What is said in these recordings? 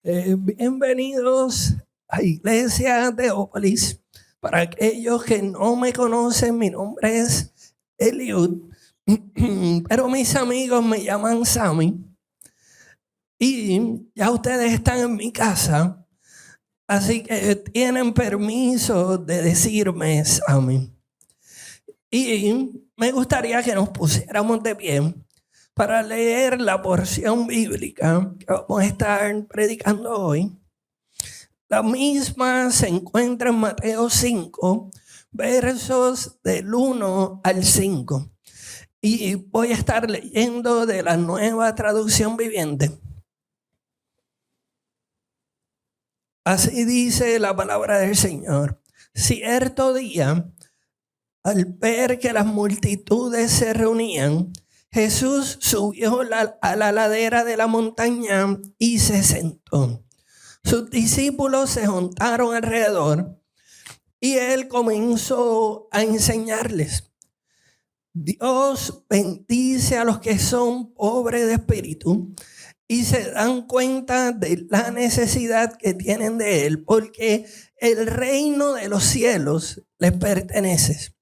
Bienvenidos a Iglesia Teópolis. Para aquellos que no me conocen, mi nombre es Eliud, pero mis amigos me llaman Sammy. Y ya ustedes están en mi casa, así que tienen permiso de decirme Sammy. Y me gustaría que nos pusiéramos de pie para leer la porción bíblica que vamos a estar predicando hoy. La misma se encuentra en Mateo 5, versos del 1 al 5. Y voy a estar leyendo de la Nueva Traducción Viviente. Así dice la palabra del Señor. Cierto día, al ver que las multitudes se reunían, Jesús subió a la ladera de la montaña y se sentó. Sus discípulos se juntaron alrededor y él comenzó a enseñarles. Dios bendice a los que son pobres de espíritu y se dan cuenta de la necesidad que tienen de él, porque el reino de los cielos les pertenece.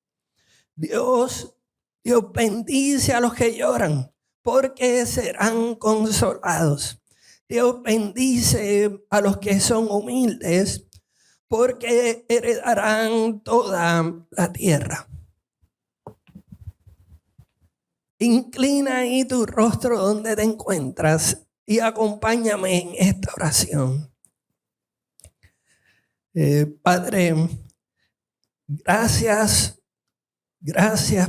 Dios bendice a los que lloran, porque serán consolados. Dios bendice a los que son humildes, porque heredarán toda la tierra. Inclina ahí tu rostro donde te encuentras y acompáñame en esta oración. Padre, gracias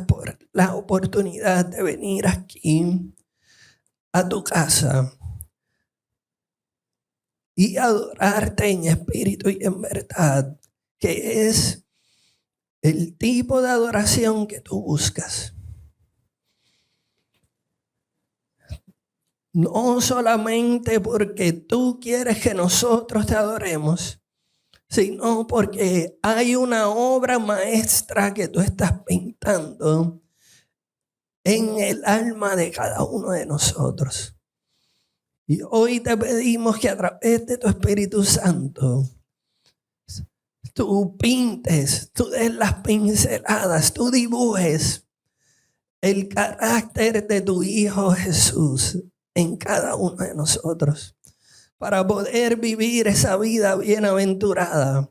por la oportunidad de venir aquí a tu casa y adorarte en espíritu y en verdad, que es el tipo de adoración que tú buscas. No solamente porque tú quieres que nosotros te adoremos, sino porque hay una obra maestra que tú estás pintando en el alma de cada uno de nosotros. Y hoy te pedimos que a través de tu Espíritu Santo, tú pintes, tú des las pinceladas, tú dibujes el carácter de tu Hijo Jesús en cada uno de nosotros, para poder vivir esa vida bienaventurada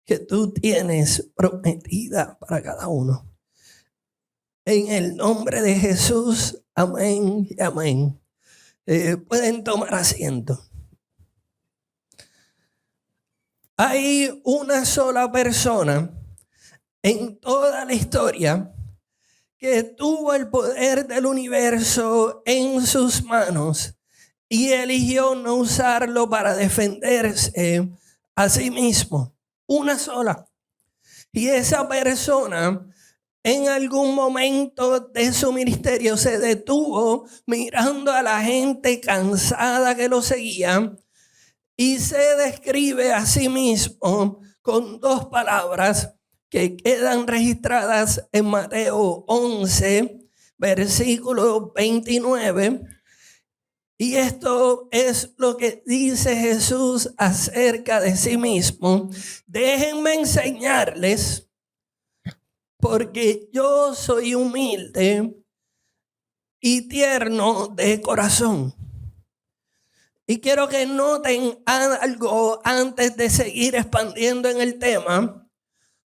que tú tienes prometida para cada uno. En el nombre de Jesús, amén y amén. Pueden tomar asiento. Hay una sola persona en toda la historia que tuvo el poder del universo en sus manos y eligió no usarlo para defenderse a sí mismo. Una sola. Y esa persona en algún momento de su ministerio se detuvo mirando a la gente cansada que lo seguía y se describe a sí mismo con dos palabras que quedan registradas en Mateo 11, versículo 29. Y esto es lo que dice Jesús acerca de sí mismo. Déjenme enseñarles, porque yo soy humilde y tierno de corazón. Y quiero que noten algo antes de seguir expandiendo en el tema,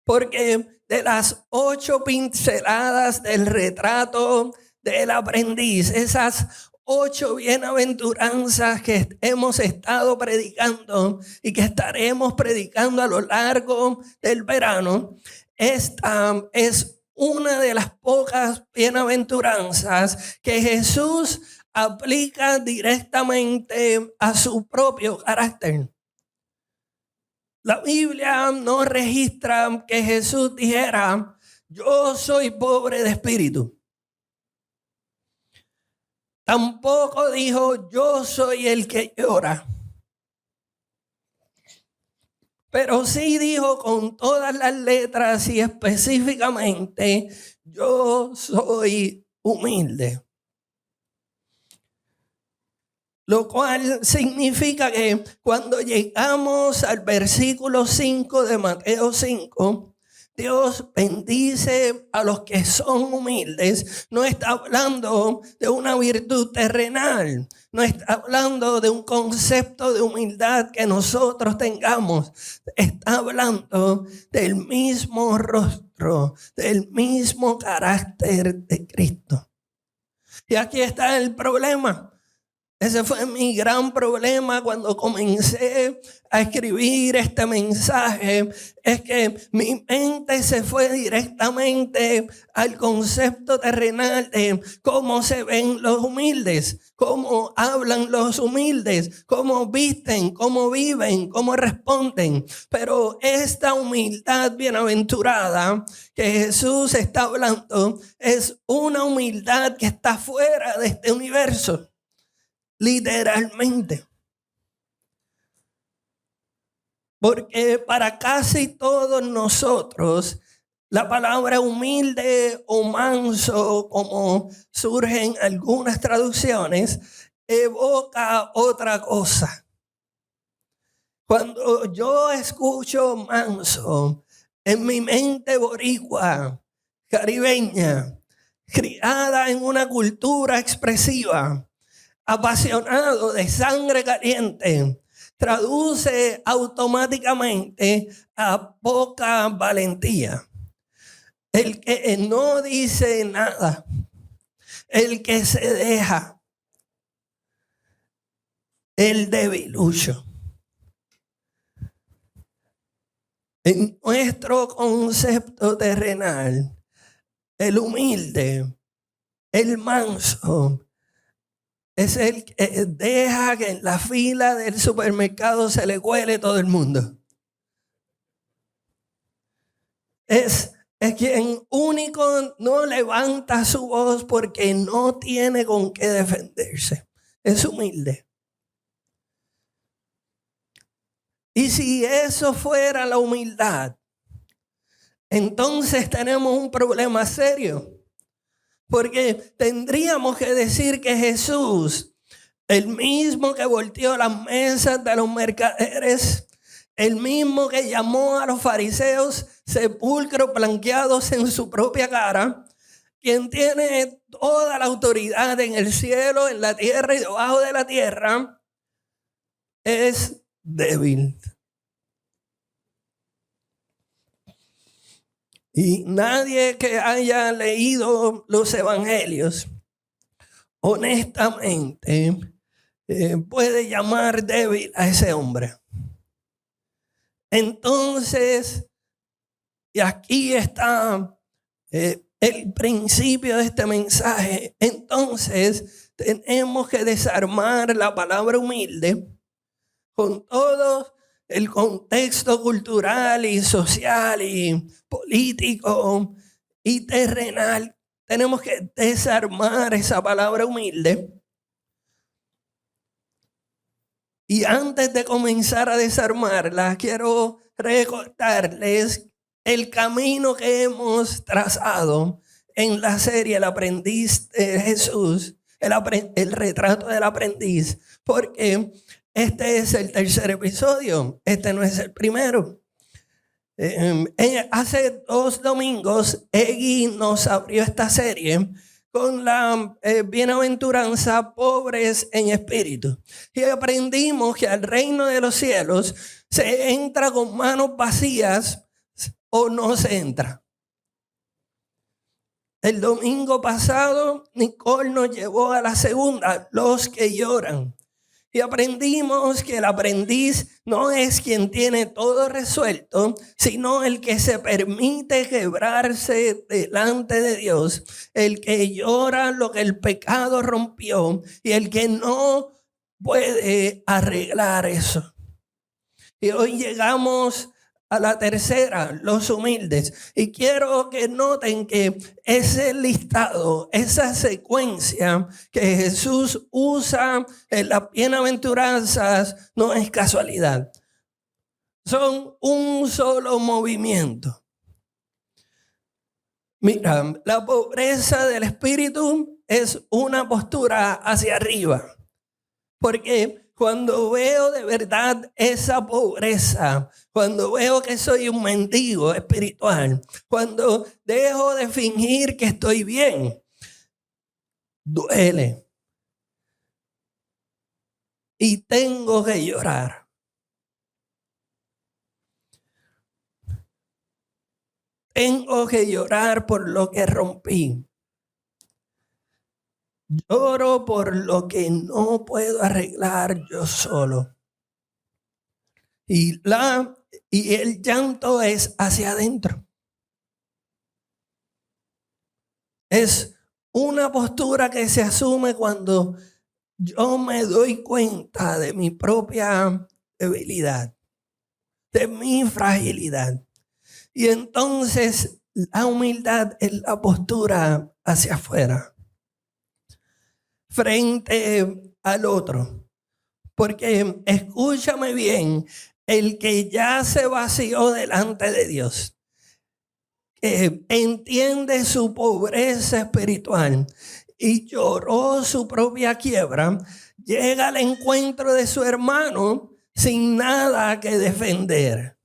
porque de las 8 pinceladas del retrato del aprendiz, esas 8 bienaventuranzas que hemos estado predicando y que estaremos predicando a lo largo del verano, esta es una de las pocas bienaventuranzas que Jesús aplica directamente a su propio carácter. La Biblia no registra que Jesús dijera: yo soy pobre de espíritu. Tampoco dijo: yo soy el que llora. Pero sí dijo con todas las letras y específicamente: yo soy humilde. Lo cual significa que cuando llegamos al versículo 5 de Mateo 5, Dios bendice a los que son humildes. No está hablando de una virtud terrenal. No está hablando de un concepto de humildad que nosotros tengamos. Está hablando del mismo rostro, del mismo carácter de Cristo. Y aquí está el problema. Ese fue mi gran problema cuando comencé a escribir este mensaje. Es que mi mente se fue directamente al concepto terrenal de cómo se ven los humildes, cómo hablan los humildes, cómo visten, cómo viven, cómo responden. Pero esta humildad bienaventurada que Jesús está hablando es una humildad que está fuera de este universo. Literalmente. Porque para casi todos nosotros, la palabra humilde o manso, como surge en algunas traducciones, evoca otra cosa. Cuando yo escucho manso, en mi mente boricua, caribeña, criada en una cultura expresiva, apasionado de sangre caliente, traduce automáticamente a poca valentía. El que no dice nada, el que se deja, el debilucho. En nuestro concepto terrenal, el humilde, el manso, es el que deja que en la fila del supermercado se le cuele todo el mundo. Es quien único no levanta su voz porque no tiene con qué defenderse. Es humilde. Y si eso fuera la humildad, entonces tenemos un problema serio. Porque tendríamos que decir que Jesús, el mismo que volteó las mesas de los mercaderes, el mismo que llamó a los fariseos sepulcros blanqueados en su propia cara, quien tiene toda la autoridad en el cielo, en la tierra y debajo de la tierra, es débil. Y nadie que haya leído los evangelios, honestamente, puede llamar débil a ese hombre. Entonces, y aquí está el principio de este mensaje. Entonces, tenemos que desarmar la palabra humilde con todo el contexto cultural y social y político y terrenal. Tenemos que desarmar esa palabra humilde. Y antes de comenzar a desarmarla, quiero recordarles el camino que hemos trazado en la serie El aprendiz de Jesús, el retrato del aprendiz, porque este es el tercer episodio, este no es el primero. Hace 2 domingos, Egui nos abrió esta serie con la bienaventuranza pobres en espíritu. Y aprendimos que al reino de los cielos se entra con manos vacías o no se entra. El domingo pasado, Nicole nos llevó a la segunda, los que lloran. Y aprendimos que el aprendiz no es quien tiene todo resuelto, sino el que se permite quebrarse delante de Dios, el que llora lo que el pecado rompió y el que no puede arreglar eso. Y hoy llegamos a la tercera, los humildes. Y quiero que noten que ese listado, esa secuencia que Jesús usa en las bienaventuranzas no es casualidad. Son un solo movimiento. Mira, la pobreza del espíritu es una postura hacia arriba. Porque cuando veo de verdad esa pobreza, cuando veo que soy un mendigo espiritual, cuando dejo de fingir que estoy bien, duele. Y tengo que llorar. Tengo que llorar por lo que rompí. Lloro por lo que no puedo arreglar yo solo. Y el llanto es hacia adentro. Es una postura que se asume cuando yo me doy cuenta de mi propia debilidad, de mi fragilidad. Y entonces la humildad es la postura hacia afuera, frente al otro. Porque escúchame bien, el que ya se vació delante de Dios, entiende su pobreza espiritual y lloró su propia quiebra, llega al encuentro de su hermano sin nada que defender.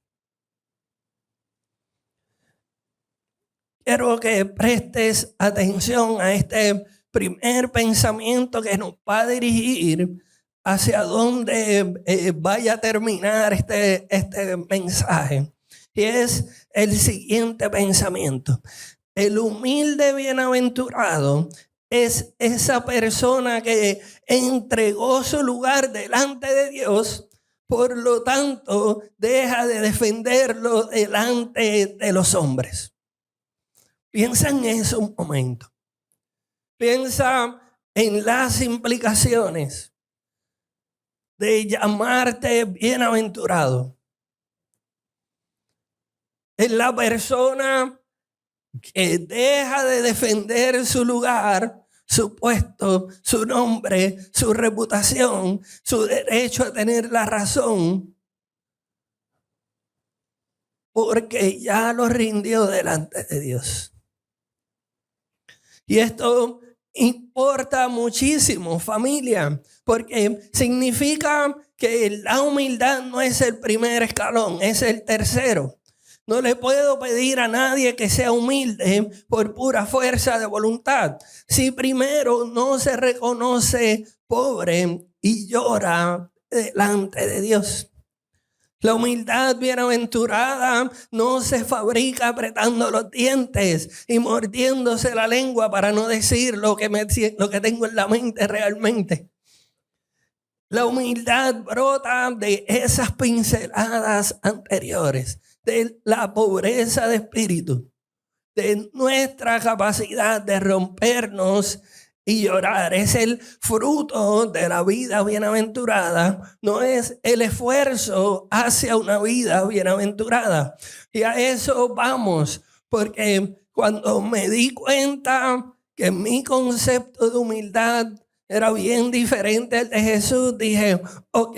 Quiero que prestes atención a este primer pensamiento que nos va a dirigir hacia dónde vaya a terminar este mensaje. Y es el siguiente pensamiento. El humilde bienaventurado es esa persona que entregó su lugar delante de Dios, por lo tanto deja de defenderlo delante de los hombres. Piensa en eso un momento. Piensa en las implicaciones de llamarte bienaventurado. Es la persona que deja de defender su lugar, su puesto, su nombre, su reputación, su derecho a tener la razón, porque ya lo rindió delante de Dios. Y esto importa muchísimo, familia, porque significa que la humildad no es el primer escalón, es el tercero. No le puedo pedir a nadie que sea humilde por pura fuerza de voluntad. Si primero no se reconoce pobre y llora delante de Dios. La humildad bienaventurada no se fabrica apretando los dientes y mordiéndose la lengua para no decir lo que tengo en la mente realmente. La humildad brota de esas pinceladas anteriores, de la pobreza de espíritu, de nuestra capacidad de rompernos y llorar. Es el fruto de la vida bienaventurada, no es el esfuerzo hacia una vida bienaventurada. Y a eso vamos, porque cuando me di cuenta que mi concepto de humildad era bien diferente al de Jesús, dije, ok,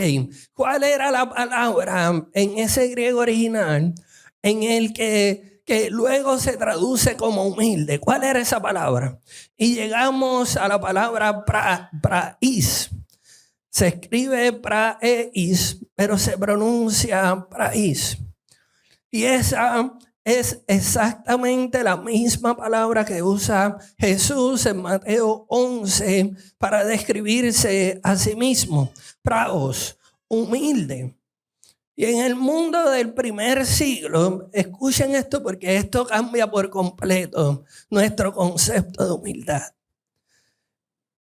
¿cuál era la palabra en ese griego original en el que luego se traduce como humilde? ¿Cuál era esa palabra? Y llegamos a la palabra praís. Se escribe praeis, pero se pronuncia praís. Y esa es exactamente la misma palabra que usa Jesús en Mateo 11 para describirse a sí mismo. Praos, humilde. Y en el mundo del primer siglo, escuchen esto porque esto cambia por completo nuestro concepto de humildad.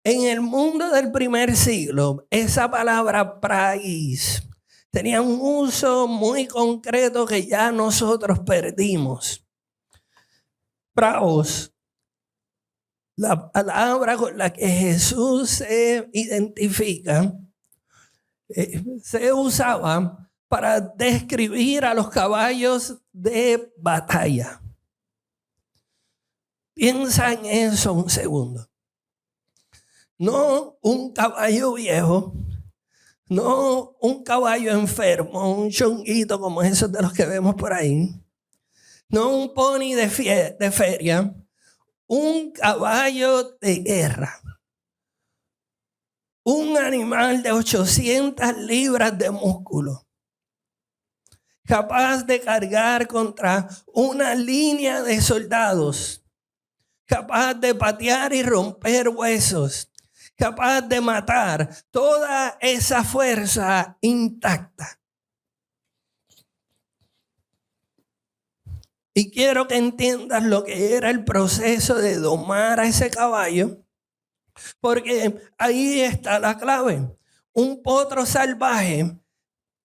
En el mundo del primer siglo, esa palabra praís tenía un uso muy concreto que ya nosotros perdimos. Praos, la palabra con la que Jesús se identifica, se usaba para describir a los caballos de batalla. Piensa en eso un segundo. No un caballo viejo, no un caballo enfermo, un chonguito como esos de los que vemos por ahí, no un pony de feria, un caballo de guerra. un animal de 800 libras de músculo, capaz de cargar contra una línea de soldados, capaz de patear y romper huesos, capaz de matar, toda esa fuerza intacta. Y quiero que entiendas lo que era el proceso de domar a ese caballo, porque ahí está la clave. Un potro salvaje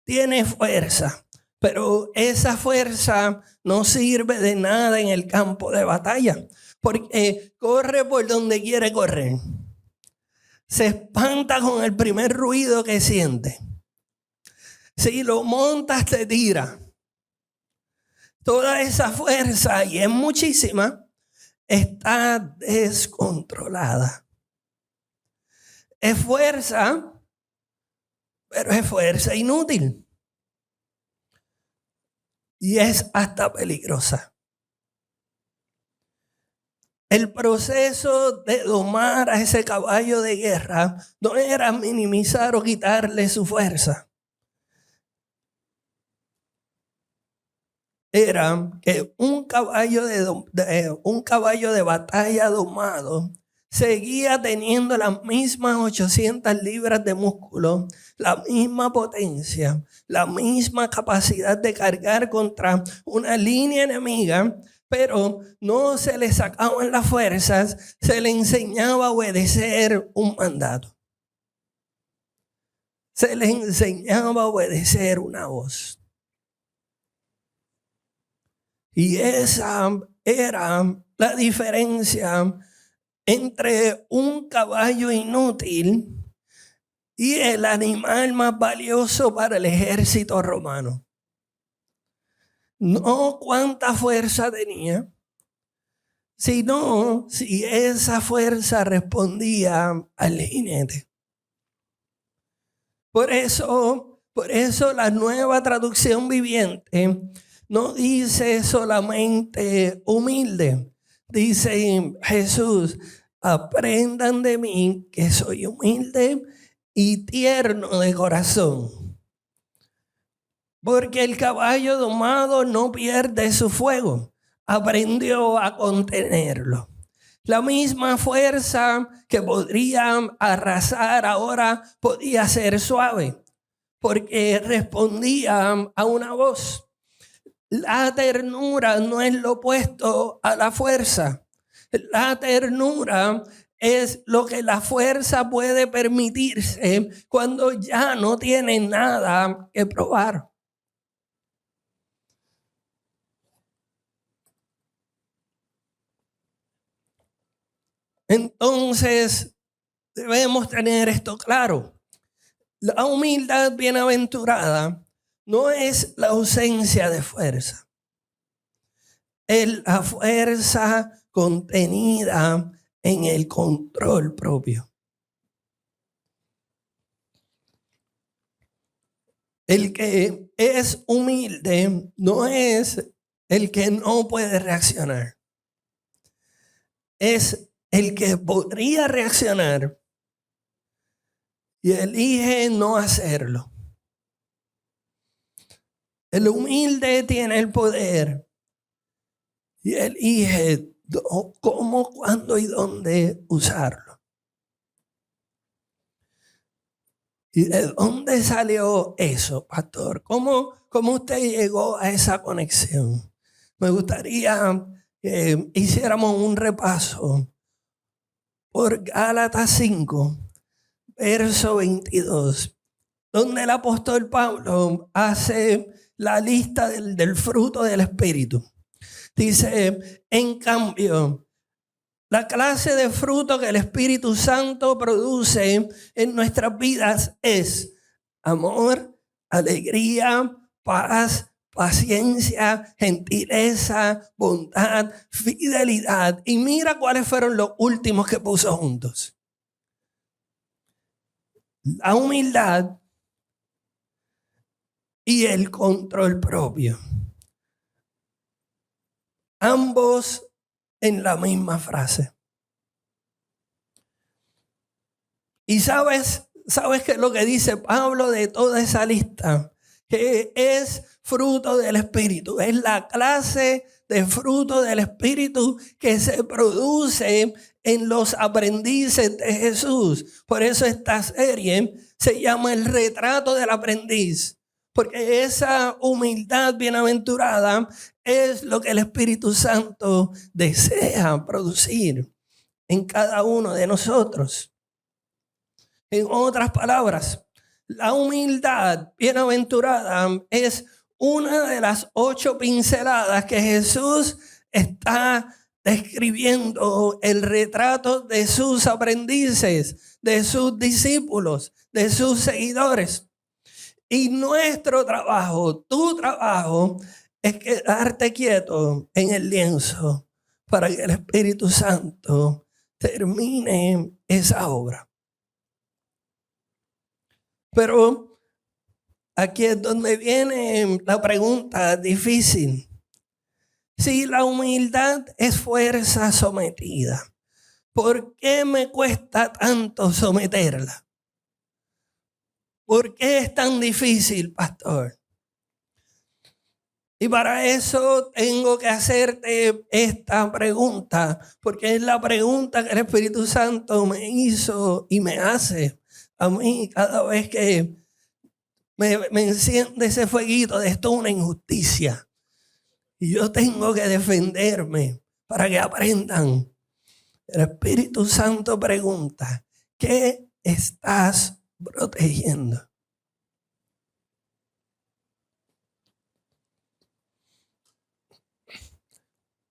tiene fuerza, pero esa fuerza no sirve de nada en el campo de batalla, porque corre por donde quiere correr. Se espanta con el primer ruido que siente. Si lo montas, te tira. Toda esa fuerza, y es muchísima, está descontrolada. Es fuerza, pero es fuerza inútil. Y es hasta peligrosa. El proceso de domar a ese caballo de guerra no era minimizar o quitarle su fuerza. Era que un caballo de batalla domado seguía teniendo las mismas 800 libras de músculo, la misma potencia, la misma capacidad de cargar contra una línea enemiga, pero no se le sacaban las fuerzas, se le enseñaba a obedecer un mandato. Se le enseñaba a obedecer una voz. Y esa era la diferencia entre un caballo inútil y el animal más valioso para el ejército romano. No cuánta fuerza tenía, sino si esa fuerza respondía al jinete. Por eso la Nueva Traducción Viviente no dice solamente humilde. Dice Jesús, aprendan de mí que soy humilde y tierno de corazón. Porque el caballo domado no pierde su fuego. Aprendió a contenerlo. La misma fuerza que podría arrasar ahora podía ser suave. Porque respondía a una voz. La ternura no es lo opuesto a la fuerza. La ternura es lo que la fuerza puede permitirse cuando ya no tiene nada que probar. Entonces, debemos tener esto claro. La humildad bienaventurada no es la ausencia de fuerza. Es la fuerza contenida en el control propio. El que es humilde no es el que no puede reaccionar. Es el que podría reaccionar y elige no hacerlo. El humilde tiene el poder y elige cómo, cuándo y dónde usarlo. ¿Y de dónde salió eso, pastor? ¿Cómo usted llegó a esa conexión? Me gustaría que hiciéramos un repaso por Gálatas 5, verso 22, donde el apóstol Pablo hace la lista del fruto del Espíritu. Dice, en cambio, la clase de fruto que el Espíritu Santo produce en nuestras vidas es amor, alegría, paz, paciencia, gentileza, bondad, fidelidad. Y mira cuáles fueron los últimos que puso juntos. La humildad y el control propio. Ambos en la misma frase. Y sabes, ¿Sabes qué es lo que dice Pablo de toda esa lista? Que es fruto del Espíritu. Es la clase de fruto del Espíritu que se produce en los aprendices de Jesús. Por eso esta serie se llama El retrato del aprendiz. Porque esa humildad bienaventurada es lo que el Espíritu Santo desea producir en cada uno de nosotros. En otras palabras, la humildad bienaventurada es una de las 8 pinceladas que Jesús está describiendo el retrato de sus aprendices, de sus discípulos, de sus seguidores. Y nuestro trabajo, tu trabajo, es quedarte quieto en el lienzo para que el Espíritu Santo termine esa obra. Pero aquí es donde viene la pregunta difícil. Si la humildad es fuerza sometida, ¿por qué me cuesta tanto someterla? ¿Por qué es tan difícil, pastor? Y para eso tengo que hacerte esta pregunta, porque es la pregunta que el Espíritu Santo me hizo y me hace a mí cada vez que me enciende ese fueguito de esto es una injusticia. Y yo tengo que defenderme para que aprendan. El Espíritu Santo pregunta, ¿qué estás protegiendo?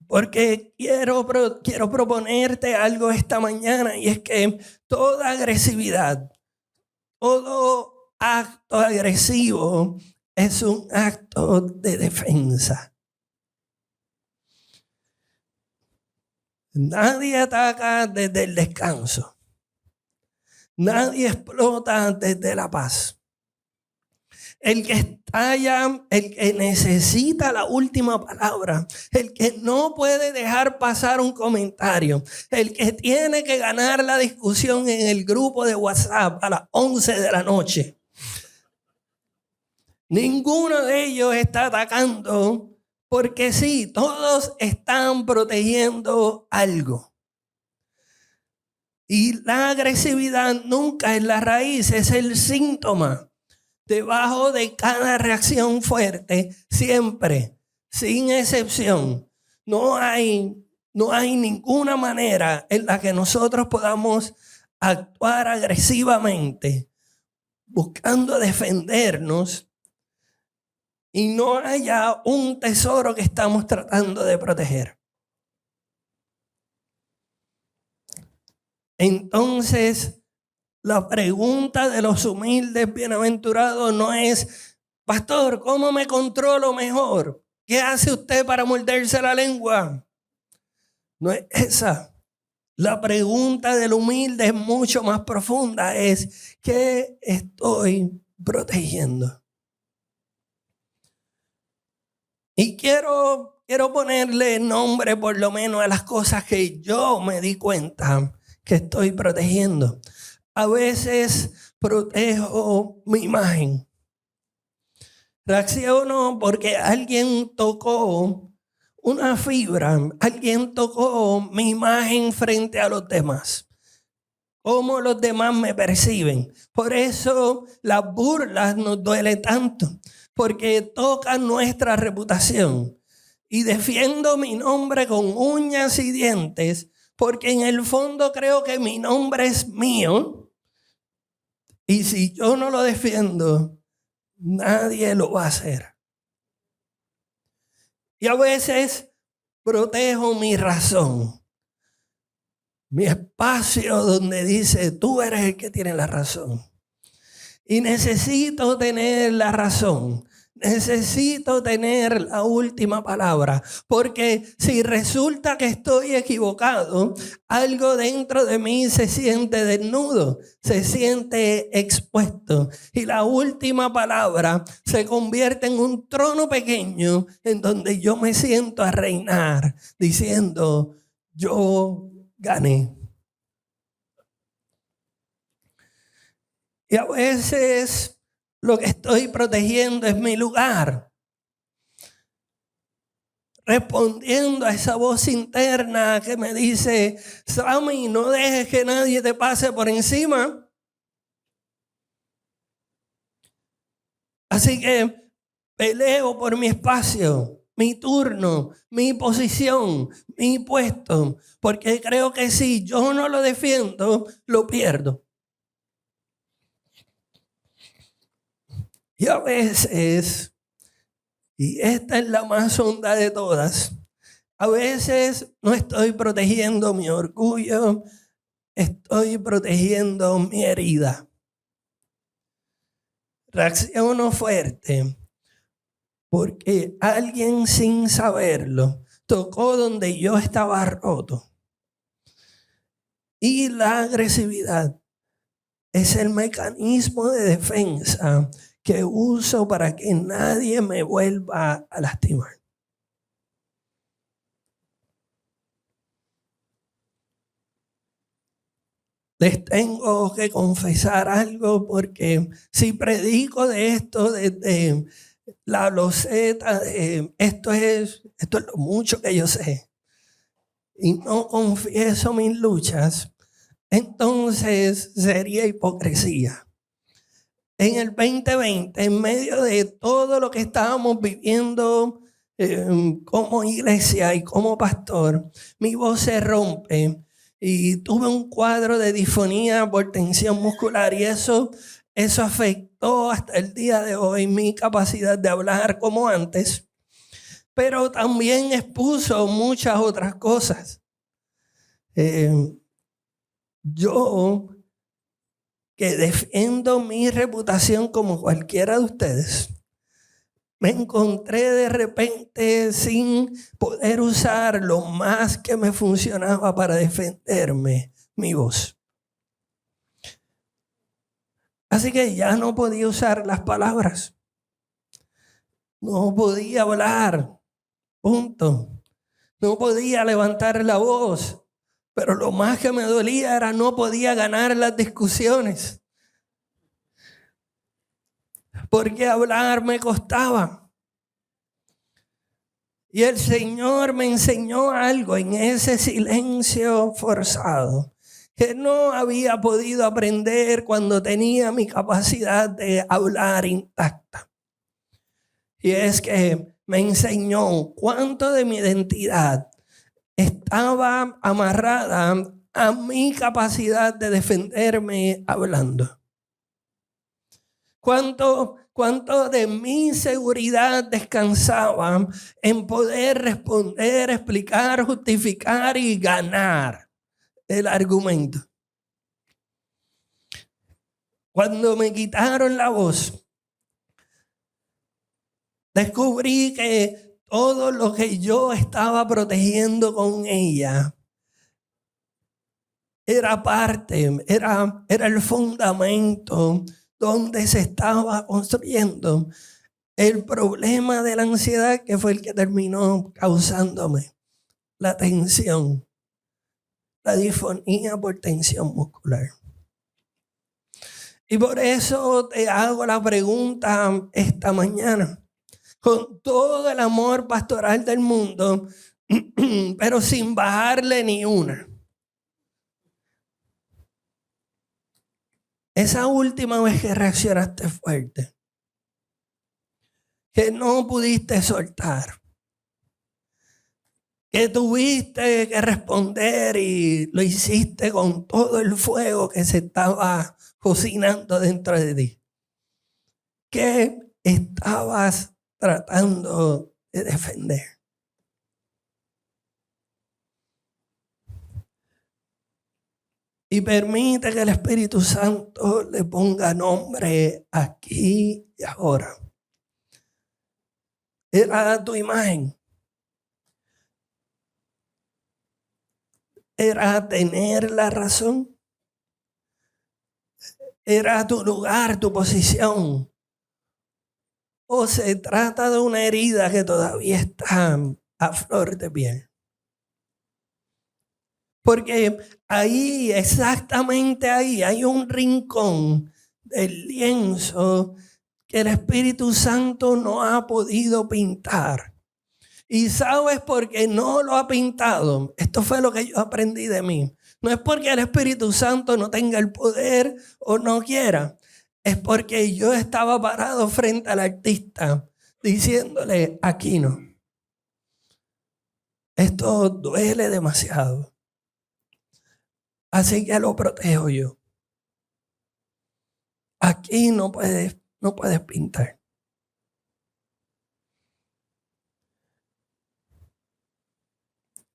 Porque quiero proponerte algo esta mañana, y es que toda agresividad, todo acto agresivo es un acto de defensa. Nadie ataca desde el descanso. Nadie explota desde la paz. El que estalla, el que necesita la última palabra, el que no puede dejar pasar un comentario, el que tiene que ganar la discusión en el grupo de WhatsApp a las 11 de la noche. Ninguno de ellos está atacando porque sí, todos están protegiendo algo. Y la agresividad nunca es la raíz, es el síntoma. Debajo de cada reacción fuerte, siempre, sin excepción, no hay ninguna manera en la que nosotros podamos actuar agresivamente, buscando defendernos, y no haya un tesoro que estamos tratando de proteger. Entonces, la pregunta de los humildes bienaventurados no es, pastor, ¿cómo me controlo mejor? ¿Qué hace usted para morderse la lengua? No es esa. La pregunta del humilde es mucho más profunda. Es, ¿qué estoy protegiendo? Y quiero ponerle nombre por lo menos a las cosas que yo me di cuenta que estoy protegiendo. A veces protejo mi imagen. Reacciono porque alguien tocó una fibra, alguien tocó mi imagen frente a los demás. Cómo los demás me perciben. Por eso las burlas nos duelen tanto, porque tocan nuestra reputación. Y defiendo mi nombre con uñas y dientes, porque en el fondo creo que mi nombre es mío. Y si yo no lo defiendo, nadie lo va a hacer. Y a veces protejo mi razón, mi espacio donde dice, tú eres el que tiene la razón. Y necesito tener la razón. Necesito tener la última palabra, porque si resulta que estoy equivocado, algo dentro de mí se siente desnudo, se siente expuesto, y la última palabra se convierte en un trono pequeño en donde yo me siento a reinar diciendo, yo gané. Y a veces lo que estoy protegiendo es mi lugar. Respondiendo a esa voz interna que me dice, Sammy, no dejes que nadie te pase por encima. Así que peleo por mi espacio, mi turno, mi posición, mi puesto, porque creo que si yo no lo defiendo, lo pierdo. Y a veces, y esta es la más honda de todas, a veces no estoy protegiendo mi orgullo, estoy protegiendo mi herida. Reacciono fuerte porque alguien sin saberlo tocó donde yo estaba roto. Y la agresividad es el mecanismo de defensa que uso para que nadie me vuelva a lastimar. Les tengo que confesar algo porque si predico de esto desde la loseta, esto es lo mucho que yo sé, y no confieso mis luchas, entonces sería hipocresía. En el 2020, en medio de todo lo que estábamos viviendo como iglesia y como pastor, mi voz se rompe y tuve un cuadro de disfonía por tensión muscular y eso afectó hasta el día de hoy mi capacidad de hablar como antes, pero también expuso muchas otras cosas. Yo que defiendo mi reputación como cualquiera de ustedes, me encontré de repente sin poder usar lo más que me funcionaba para defenderme, mi voz. Así que ya no podía usar las palabras. No podía hablar, punto. No podía levantar la voz. Pero lo más que me dolía era no podía ganar las discusiones. Porque hablar me costaba. Y el Señor me enseñó algo en ese silencio forzado que no había podido aprender cuando tenía mi capacidad de hablar intacta. Y es que me enseñó cuánto de mi identidad estaba amarrada a mi capacidad de defenderme hablando. ¿Cuánto de mi seguridad descansaba en poder responder, explicar, justificar y ganar el argumento? Cuando me quitaron la voz, descubrí que todo lo que yo estaba protegiendo con ella era parte, era el fundamento donde se estaba construyendo el problema de la ansiedad, que fue el que terminó causándome la tensión, la disfonía por tensión muscular. Y por eso te hago la pregunta esta mañana, con todo el amor pastoral del mundo, pero sin bajarle ni una. Esa última vez que reaccionaste fuerte, que no pudiste soltar, que tuviste que responder y lo hiciste con todo el fuego que se estaba cocinando dentro de ti. ¿Qué estabas tratando de defender? Y permite que el Espíritu Santo le ponga nombre aquí y ahora. Era tu imagen. Era tener la razón. Era tu lugar, tu posición. O se trata de una herida que todavía está a flor de piel. Porque ahí, exactamente ahí, hay un rincón del lienzo que el Espíritu Santo no ha podido pintar. Y sabes por qué no lo ha pintado. Esto fue lo que yo aprendí de mí. No es porque el Espíritu Santo no tenga el poder o no quiera. Es porque yo estaba parado frente al artista diciéndole, aquí no. Esto duele demasiado. Así que lo protejo yo. Aquí no puedes pintar.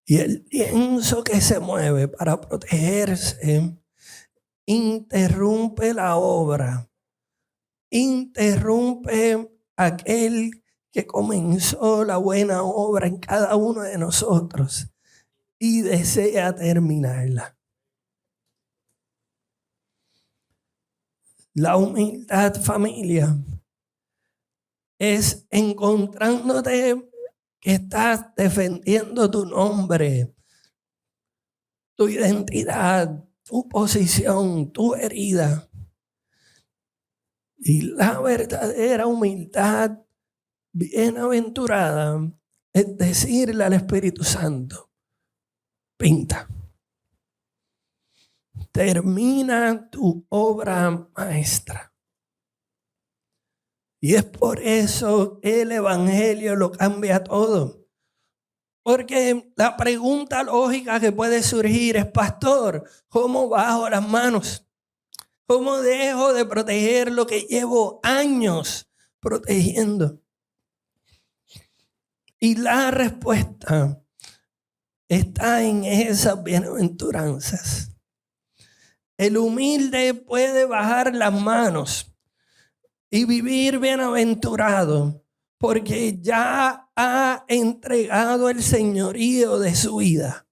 Y el lienzo que se mueve para protegerse interrumpe la obra. Interrumpe aquel que comenzó la buena obra en cada uno de nosotros y desea terminarla. La humildad, familia, es encontrándote que estás defendiendo tu nombre, tu identidad, tu posición, tu herida. Y la verdadera humildad bienaventurada es decirle al Espíritu Santo, pinta. Termina tu obra maestra. Y es por eso que el Evangelio lo cambia todo. Porque la pregunta lógica que puede surgir es, pastor, ¿cómo bajo las manos? ¿Cómo dejo de proteger lo que llevo años protegiendo? Y la respuesta está en esas bienaventuranzas. El humilde puede bajar las manos y vivir bienaventurado porque ya ha entregado el señorío de su vida.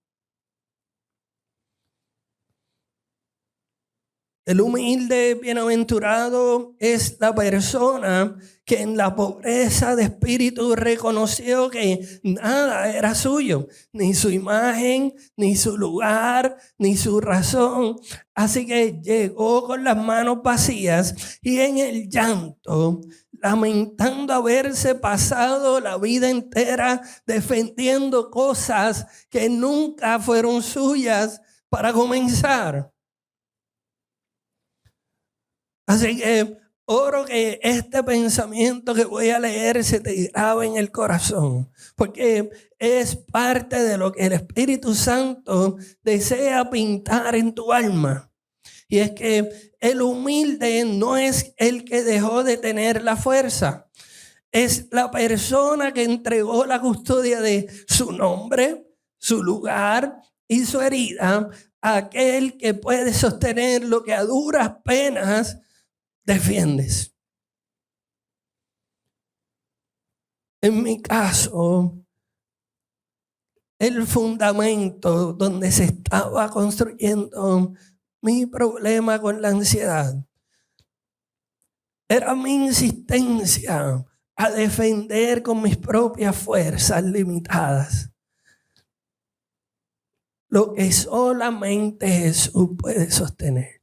El humilde bienaventurado es la persona que en la pobreza de espíritu reconoció que nada era suyo, ni su imagen, ni su lugar, ni su razón. Así que llegó con las manos vacías y en el llanto, lamentando haberse pasado la vida entera defendiendo cosas que nunca fueron suyas para comenzar. Así que oro que este pensamiento que voy a leer se te grabe en el corazón, porque es parte de lo que el Espíritu Santo desea pintar en tu alma. Y es que el humilde no es el que dejó de tener la fuerza, es la persona que entregó la custodia de su nombre, su lugar y su herida a aquel que puede sostener lo que a duras penas defiendes. En mi caso, el fundamento donde se estaba construyendo mi problema con la ansiedad era mi insistencia a defender con mis propias fuerzas limitadas lo que solamente Jesús puede sostener.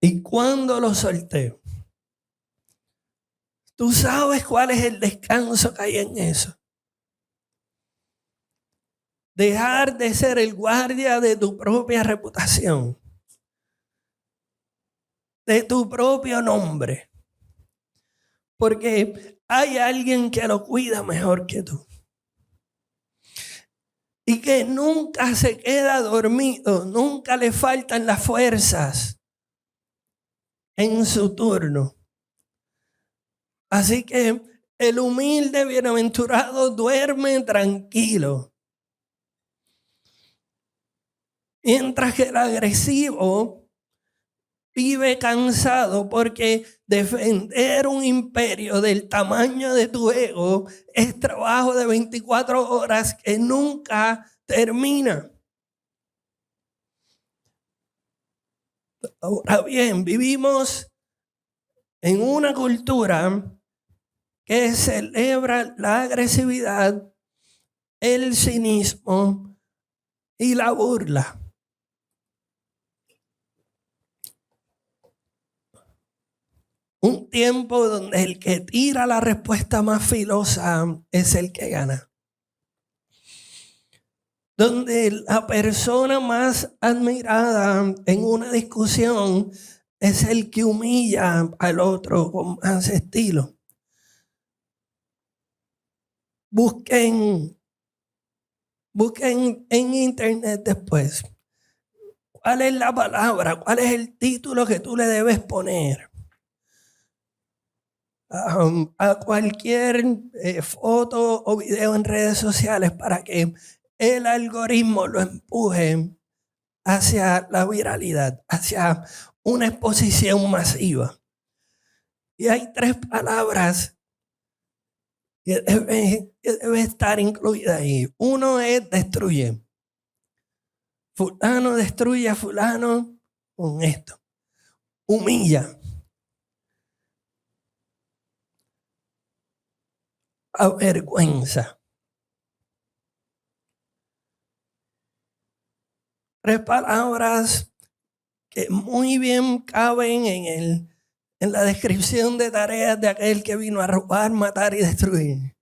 Y cuando lo solté, tú sabes cuál es el descanso que hay en eso. Dejar de ser el guardia de tu propia reputación, de tu propio nombre, porque hay alguien que lo cuida mejor que tú y que nunca se queda dormido, nunca le faltan las fuerzas en su turno. Así que el humilde bienaventurado duerme tranquilo, mientras que el agresivo vive cansado, porque defender un imperio del tamaño de tu ego es trabajo de 24 horas que nunca termina. Ahora bien, vivimos en una cultura que celebra la agresividad, el cinismo y la burla. un tiempo donde el que tira la respuesta más filosa es el que gana. Donde la persona más admirada en una discusión es el que humilla al otro con más estilo. Busquen en internet después. ¿Cuál es la palabra? ¿Cuál es el título que tú le debes poner a cualquier foto o video en redes sociales para que el algoritmo lo empuje hacia la viralidad, hacia una exposición masiva? Y hay 3 palabras que debe estar incluida ahí. Uno es destruye. Fulano destruye a fulano con esto. Humilla. Avergüenza. 3 palabras que muy bien caben en la descripción de tareas de aquel que vino a robar, matar y destruir.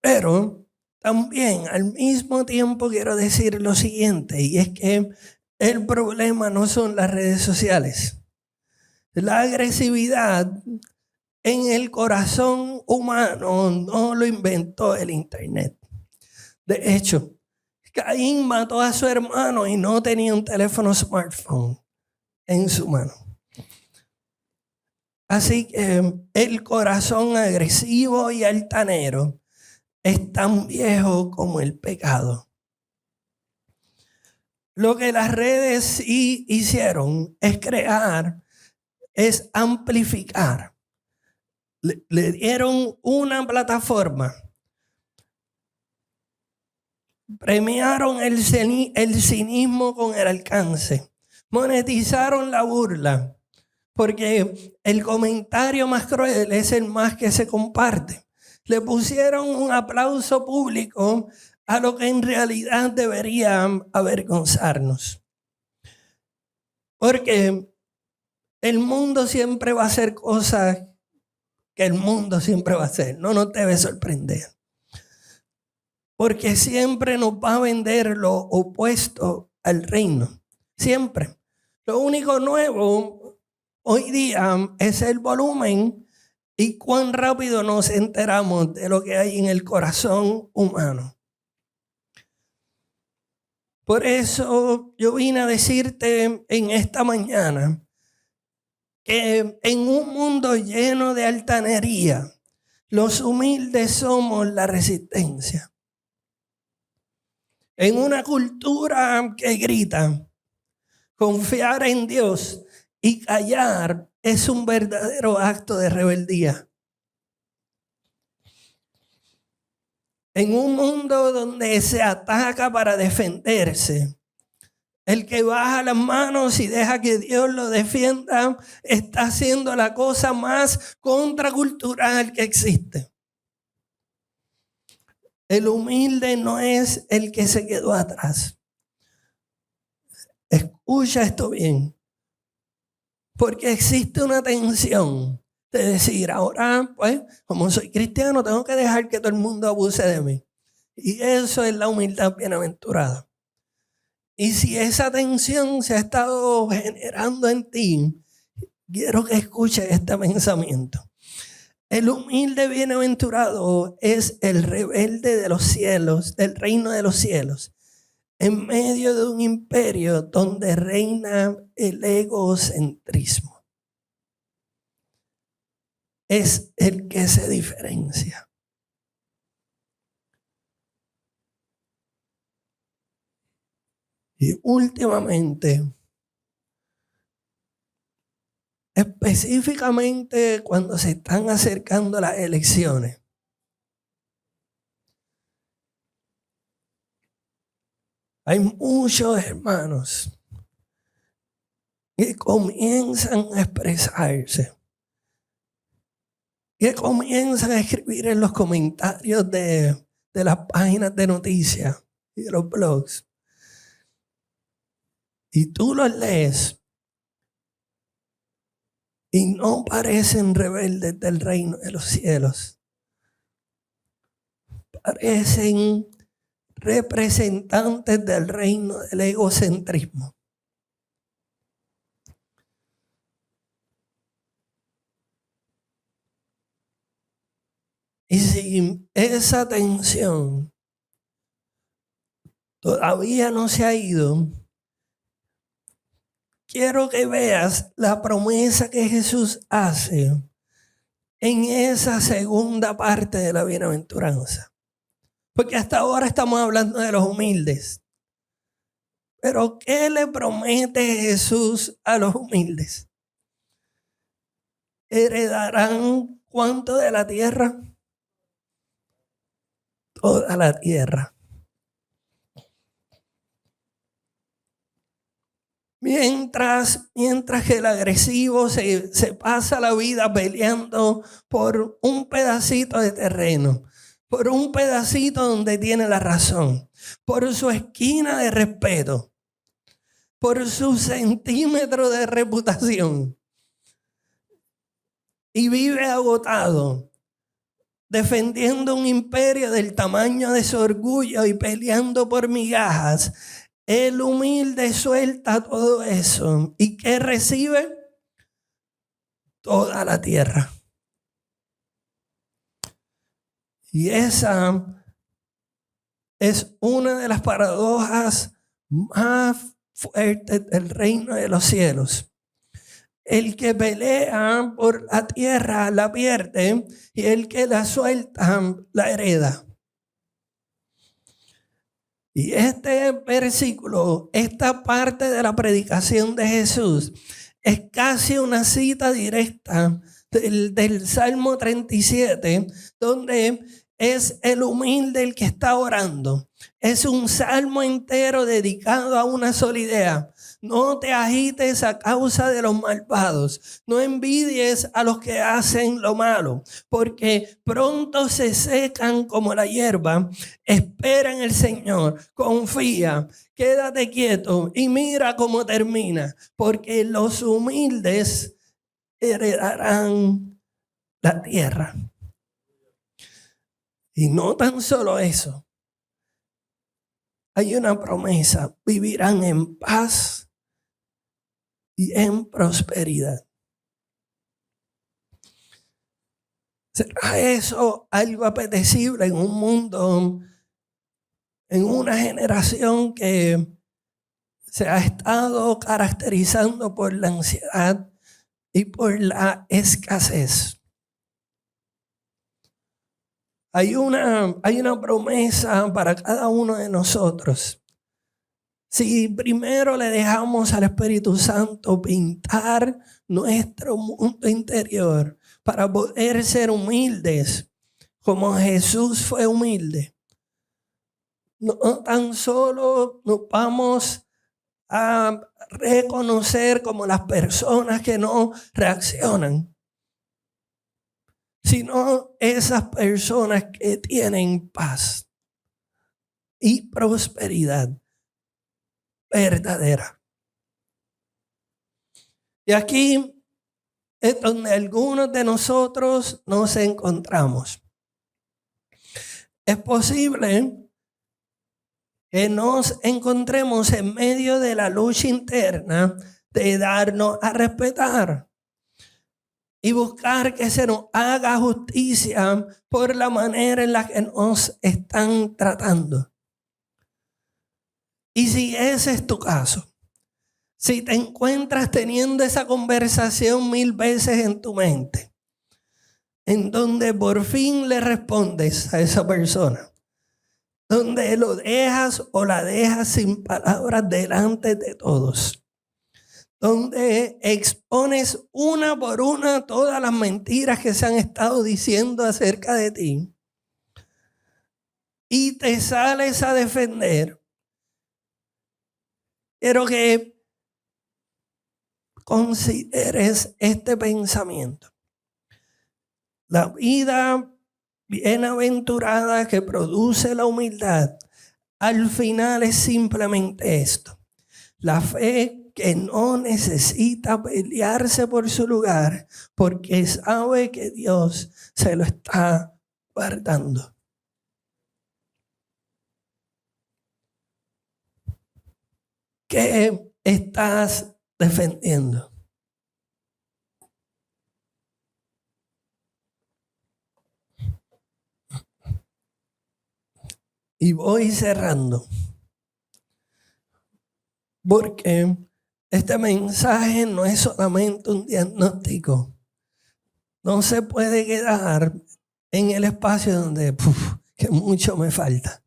Pero también al mismo tiempo quiero decir lo siguiente, y es que el problema no son las redes sociales. La agresividad en el corazón humano no lo inventó el internet. De hecho, Caín mató a su hermano y no tenía un teléfono smartphone en su mano. Así que el corazón agresivo y altanero es tan viejo como el pecado. Lo que las redes sí hicieron es crear, es amplificar. Le dieron una plataforma. Premiaron el cinismo con el alcance. Monetizaron la burla. Porque el comentario más cruel es el más que se comparte. Le pusieron un aplauso público a lo que en realidad debería avergonzarnos. Porque el mundo siempre va a hacer cosas que el mundo siempre va a hacer. No nos debe sorprender. Porque siempre nos va a vender lo opuesto al reino. Siempre. Lo único nuevo hoy día es el volumen y cuán rápido nos enteramos de lo que hay en el corazón humano. Por eso yo vine a decirte en esta mañana que en un mundo lleno de altanería, los humildes somos la resistencia. En una cultura que grita, confiar en Dios y callar es un verdadero acto de rebeldía. En un mundo donde se ataca para defenderse, el que baja las manos y deja que Dios lo defienda está haciendo la cosa más contracultural que existe. El humilde no es el que se quedó atrás. Escucha esto bien. Porque existe una tensión de decir, ahora, pues, como soy cristiano, tengo que dejar que todo el mundo abuse de mí. Y eso es la humildad bienaventurada. Y si esa tensión se ha estado generando en ti, quiero que escuches este pensamiento. El humilde bienaventurado es el rebelde de los cielos, del reino de los cielos, en medio de un imperio donde reina el egocentrismo. Es el que se diferencia. Y últimamente, específicamente cuando se están acercando las elecciones, hay muchos hermanos que comienzan a expresarse, que comienzan a escribir en los comentarios de las páginas de noticias. y de los blogs, y tú los lees y no parecen rebeldes del reino de los cielos, parecen representantes del reino del egocentrismo. Y si esa tensión todavía no se ha ido, quiero que veas la promesa que Jesús hace en esa segunda parte de la bienaventuranza. Porque hasta ahora estamos hablando de los humildes. Pero ¿qué le promete Jesús a los humildes? ¿Heredarán cuánto de la tierra? Toda la tierra. Mientras que el agresivo se pasa la vida peleando por un pedacito de terreno, por un pedacito donde tiene la razón, por su esquina de respeto, por su centímetro de reputación, y vive agotado, defendiendo un imperio del tamaño de su orgullo y peleando por migajas, el humilde suelta todo eso. ¿Y qué recibe? Toda la tierra. Y esa es una de las paradojas más fuertes del reino de los cielos. El que pelea por la tierra la pierde, y el que la suelta la hereda. Y este versículo, esta parte de la predicación de Jesús, es casi una cita directa del Salmo 37, donde es el humilde el que está orando. Es un salmo entero dedicado a una sola idea. No te agites a causa de los malvados. No envidies a los que hacen lo malo, porque pronto se secan como la hierba. Espera en el Señor, confía, quédate quieto y mira cómo termina, porque los humildes heredarán la tierra. Y no tan solo eso, hay una promesa: vivirán en paz y en prosperidad. ¿Será eso algo apetecible en un mundo, en una generación que se ha estado caracterizando por la ansiedad y por la escasez? Hay una promesa para cada uno de nosotros. Si primero le dejamos al Espíritu Santo pintar nuestro mundo interior para poder ser humildes, como Jesús fue humilde, no tan solo nos vamos a reconocer como las personas que no reaccionan, sino esas personas que tienen paz y prosperidad verdadera. Y aquí es donde algunos de nosotros nos encontramos. Es posible que nos encontremos en medio de la lucha interna de darnos a respetar y buscar que se nos haga justicia por la manera en la que nos están tratando. Y si ese es tu caso, si te encuentras teniendo esa conversación 1000 veces en tu mente, en donde por fin le respondes a esa persona, donde lo dejas o la dejas sin palabras delante de todos, donde expones una por una todas las mentiras que se han estado diciendo acerca de ti y te sales a defender, quiero que consideres este pensamiento. La vida bienaventurada que produce la humildad al final es simplemente esto. La fe que no necesita pelearse por su lugar porque sabe que Dios se lo está guardando. ¿Qué estás defendiendo? Y voy cerrando. Porque este mensaje no es solamente un diagnóstico. No se puede quedar en el espacio donde que mucho me falta.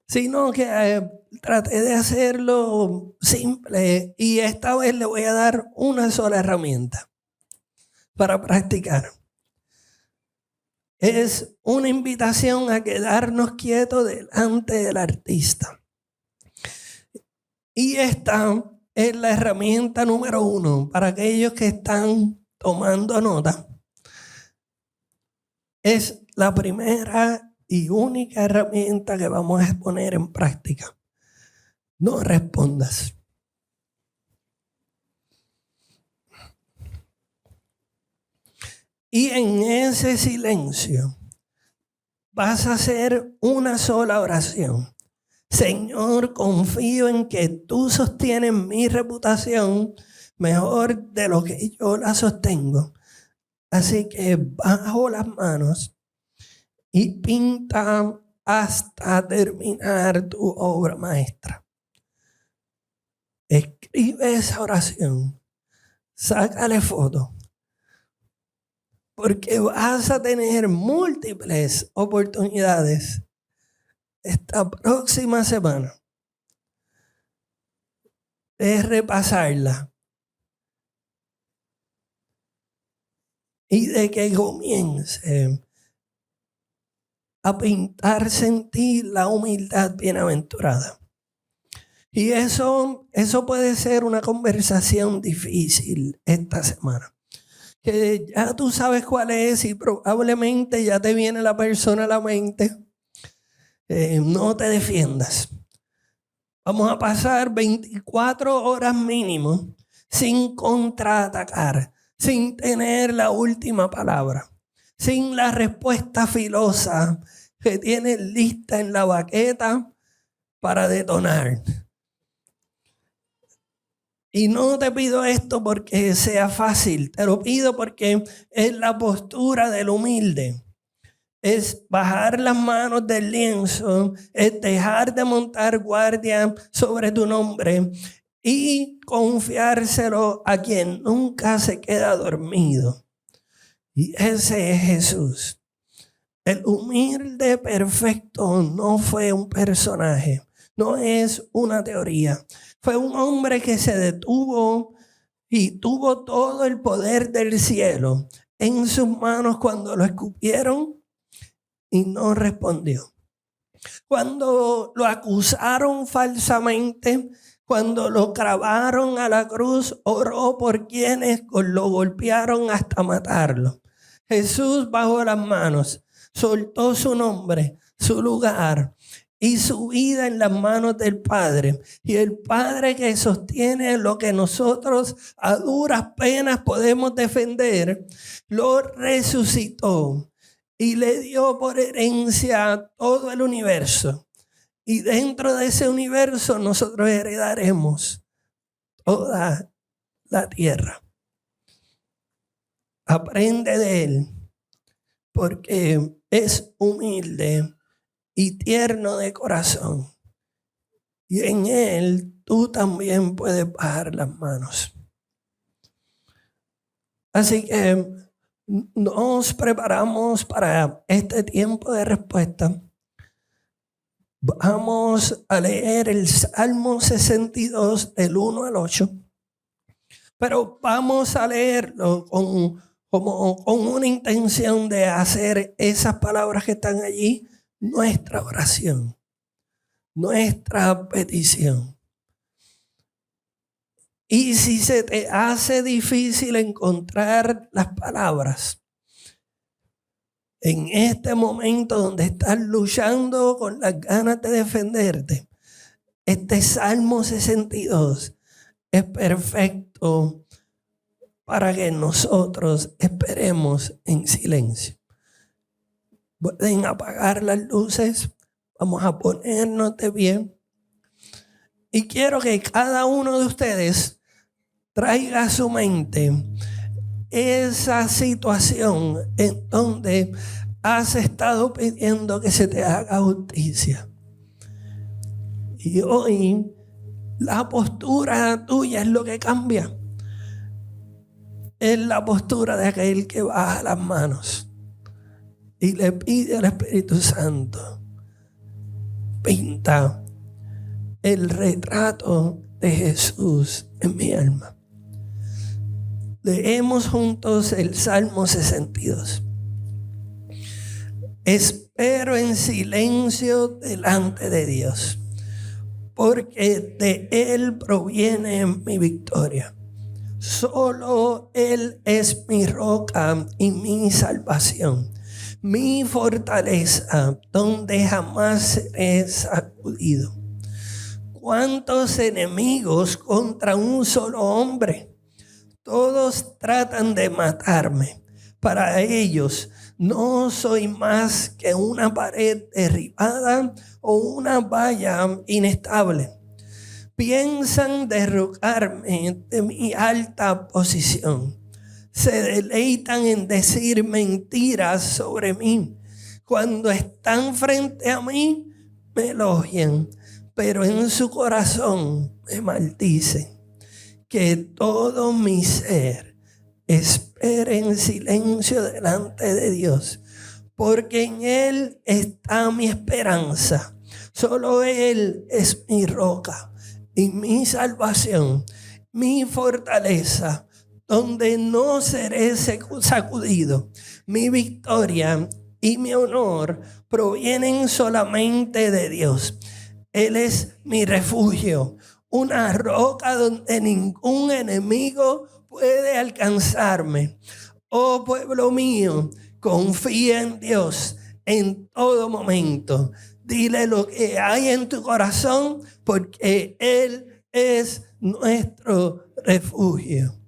Sino que traté de hacerlo simple y esta vez le voy a dar una sola herramienta para practicar. Es una invitación a quedarnos quietos delante del artista. Y esta es la herramienta número 1 para aquellos que están tomando nota. Es la primera y única herramienta que vamos a poner en práctica. No respondas. Y en ese silencio vas a hacer una sola oración. Señor, confío en que tú sostienes mi reputación mejor de lo que yo la sostengo. Así que bajo las manos y pinta hasta terminar tu obra maestra. Escribe esa oración. Sácale foto. Porque vas a tener múltiples oportunidades esta próxima semana de repasarla y de que comience a pintarse en ti la humildad bienaventurada. Y eso puede ser una conversación difícil esta semana. Que ya tú sabes cuál es y probablemente ya te viene la persona a la mente. No te defiendas. Vamos a pasar 24 horas mínimo sin contraatacar, sin tener la última palabra, sin la respuesta filosa que tienes lista en la baqueta para detonar. Y no te pido esto porque sea fácil, te lo pido porque es la postura del humilde. Es bajar las manos del lienzo, es dejar de montar guardia sobre tu nombre y confiárselo a quien nunca se queda dormido. Y ese es Jesús. El humilde perfecto no fue un personaje, no es una teoría. Fue un hombre que se detuvo y tuvo todo el poder del cielo en sus manos cuando lo escupieron y no respondió. Cuando lo acusaron falsamente, cuando lo clavaron a la cruz, oró por quienes lo golpearon hasta matarlo. Jesús bajó las manos, soltó su nombre, su lugar y su vida en las manos del Padre. Y el Padre que sostiene lo que nosotros a duras penas podemos defender, lo resucitó y le dio por herencia todo el universo. Y dentro de ese universo nosotros heredaremos toda la tierra. Aprende de él, porque es humilde y tierno de corazón. Y en él tú también puedes bajar las manos. Así que nos preparamos para este tiempo de respuesta. Vamos a leer el Salmo 62 del 1 al 8. Pero vamos a leerlo con una intención de hacer esas palabras que están allí nuestra oración, nuestra petición. Y si se te hace difícil encontrar las palabras, en este momento donde estás luchando con las ganas de defenderte, este Salmo 62 es perfecto para que nosotros esperemos en silencio. Pueden apagar las luces, vamos a ponernos de pie. Y quiero que cada uno de ustedes traiga a su mente esa situación en donde has estado pidiendo que se te haga justicia. Y hoy la postura tuya es lo que cambia. Es la postura de aquel que baja las manos y le pide al Espíritu Santo: pinta el retrato de Jesús en mi alma. Leemos juntos el Salmo 62. Espero en silencio delante de Dios, porque de Él proviene mi victoria. Solo Él es mi roca y mi salvación, mi fortaleza, donde jamás seré sacudido. ¿Cuántos enemigos contra un solo hombre? Todos tratan de matarme. Para ellos no soy más que una pared derribada o una valla inestable. Piensan derrocarme de mi alta posición. Se deleitan en decir mentiras sobre mí. Cuando están frente a mí, me elogian, pero en su corazón me maldicen. Que todo mi ser espere en silencio delante de Dios, porque en Él está mi esperanza. Solo Él es mi roca y mi salvación, mi fortaleza, donde no seré sacudido. Mi victoria y mi honor provienen solamente de Dios. Él es mi refugio, una roca donde ningún enemigo puede alcanzarme. Oh pueblo mío, confía en Dios en todo momento. Dile lo que hay en tu corazón, porque Él es nuestro refugio.